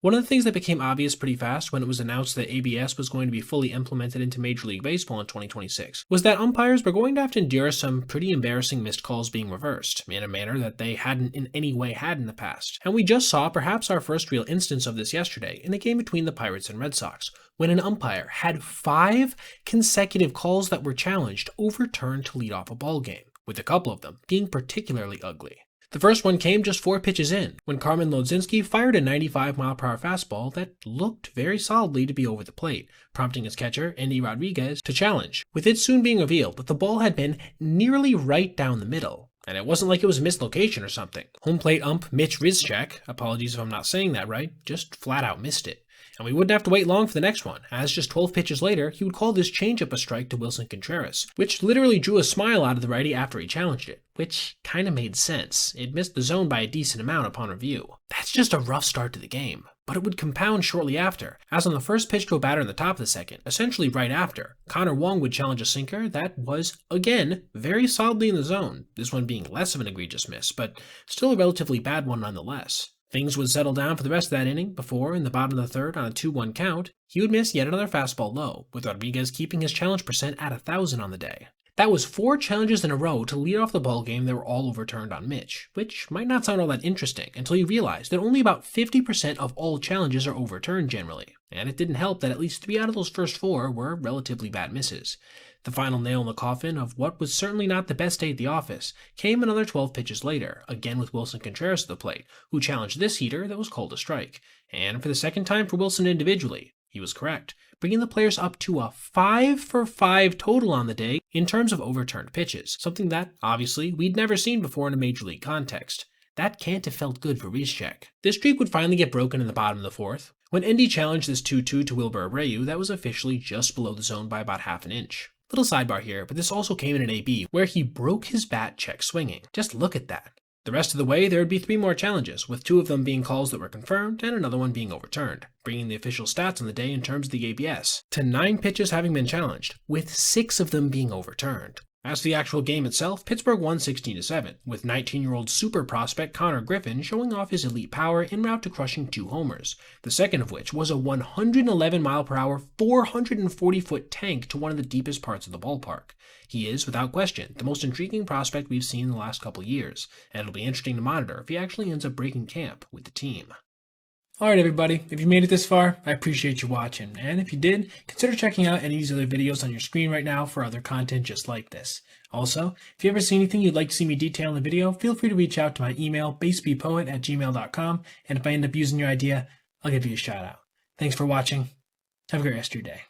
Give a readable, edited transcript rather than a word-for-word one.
One of the things that became obvious pretty fast when it was announced that ABS was going to be fully implemented into Major League Baseball in 2026 was that umpires were going to have to endure some pretty embarrassing missed calls being reversed, in a manner that they hadn't in any way had in the past. And we just saw perhaps our first real instance of this yesterday in a game between the Pirates and Red Sox, when an umpire had 5 consecutive calls that were challenged overturned to lead off a ball game, with a couple of them being particularly ugly. The first one came just 4 pitches in, when Carmen Lodzinski fired a 95-mile-per-hour fastball that looked very solidly to be over the plate, prompting his catcher, Andy Rodriguez, to challenge, with it soon being revealed that the ball had been nearly right down the middle. And it wasn't like it was a mislocation or something. Home plate ump Mitch Rizchek, apologies if I'm not saying that right, just flat out missed it. And we wouldn't have to wait long for the next one, as just 12 pitches later, he would call this changeup a strike to Wilson Contreras, which literally drew a smile out of the righty after he challenged it, which kinda made sense. It missed the zone by a decent amount upon review. That's just a rough start to the game, but it would compound shortly after, as on the first pitch to a batter in the top of the second, essentially right after, Connor Wong would challenge a sinker that was, again, very solidly in the zone, this one being less of an egregious miss, but still a relatively bad one nonetheless. Things would settle down for the rest of that inning before, in the bottom of the third on a 2-1 count, he would miss yet another fastball low, with Rodriguez keeping his challenge percent at 1,000 on the day. That was 4 challenges in a row to lead off the ballgame that were all overturned on Mitch, which might not sound all that interesting until you realize that only about 50% of all challenges are overturned generally, and it didn't help that at least 3 out of those first 4 were relatively bad misses. The final nail in the coffin of what was certainly not the best day at the office came another 12 pitches later, again with Wilson Contreras at the plate, who challenged this heater that was called a strike. And for the second time for Wilson individually, he was correct, bringing the players up to a 5-for-5 total on the day in terms of overturned pitches, something that, obviously, we'd never seen before in a major league context. That can't have felt good for Rizchek. This streak would finally get broken in the bottom of the fourth, when Indy challenged this 2-2 to Wilbur Abreu that was officially just below the zone by about half an inch. Little sidebar here, but this also came in an AB where he broke his bat check swinging. Just look at that. The rest of the way, there would be 3 more challenges, with 2 of them being calls that were confirmed and another one being overturned, bringing the official stats on the day in terms of the ABS to 9 pitches having been challenged, with 6 of them being overturned. As for the actual game itself, Pittsburgh won 16-7, with 19-year-old super prospect Connor Griffin showing off his elite power en route to crushing 2 homers, the second of which was a 111-mile-per-hour, 440-foot tank to one of the deepest parts of the ballpark. He is, without question, the most intriguing prospect we've seen in the last couple years, and it'll be interesting to monitor if he actually ends up breaking camp with the team. Alright everybody, if you made it this far, I appreciate you watching, and if you did, consider checking out any of these other videos on your screen right now for other content just like this. Also, if you ever see anything you'd like to see me detail in the video, feel free to reach out to my email, basebpoet@gmail.com, and if I end up using your idea, I'll give you a shout out. Thanks for watching. Have a great rest of your day.